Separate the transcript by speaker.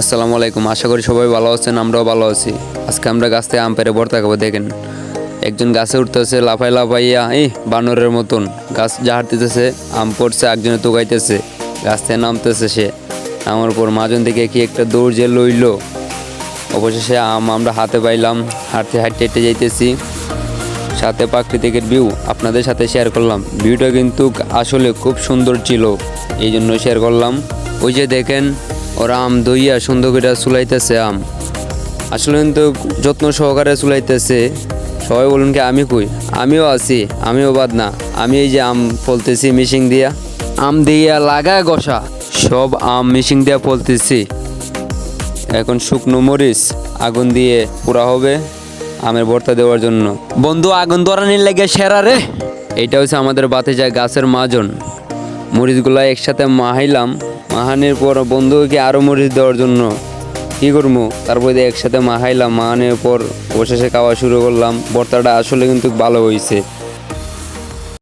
Speaker 1: আসসালামু আলাইকুম। আশা করি সবাই ভালো আছেন, আমরাও ভালো আছি। আজকে আমরা গাছ থেকে আম পেড়ে ভর্তা খাবো। দেখেন, একজন গাছে উঠতেছে লাফাই লাফাইয়া, বানরের মতন গাছ ঝাড়তেছে, আম পড়ছে, একজনে তোগাইতেছে, গাছ থেকে নামতেছে সে। আমার পর মাজন থেকে কি একটা দৌড় যে লইল, অবশেষে আম আমরা হাতে পাইলাম। হাঁটতে হাঁটতে হেঁটে যাইতেছি, সাথে প্রাকৃতিকের ভিউ আপনাদের সাথে শেয়ার করলাম। ভিউটা কিন্তু আসলে খুব সুন্দর ছিল, এই জন্য শেয়ার করলাম। ওই যে দেখেন, ওরা আম দইয়া সুন্দর করে চুলাইতেছে আম, আসলে কিন্তু যত্ন সহকারে চুলাইতেছে। সবাই বলুন কি আমি কই, আমিও আছি, আমিও বাদ না। আমি এই যে আম ফলতেছি মিশিং দিয়া, আম দিয়া লাগায় গসা সব আম মিশিং দিয়া ফলতেছি। এখন শুকনো মরিচ আগুন দিয়ে পুরা হবে আমের ভর্তা দেওয়ার জন্য। বন্ধু, আগুন ধরানির লেগে সেরা রে। এইটা হচ্ছে আমাদের বাতে যায় গাছের মাজন। মরিচগুলা একসাথে মাহাইলাম, মাহানির পর বন্ধুকে আরও মরিচ দেওয়ার জন্য কী করবো, তারপরে একসাথে মাহাইলাম। মাহানির পর অবশেষে খাওয়া শুরু করলাম। ভর্তাটা আসলে কিন্তু ভালো হয়েছে।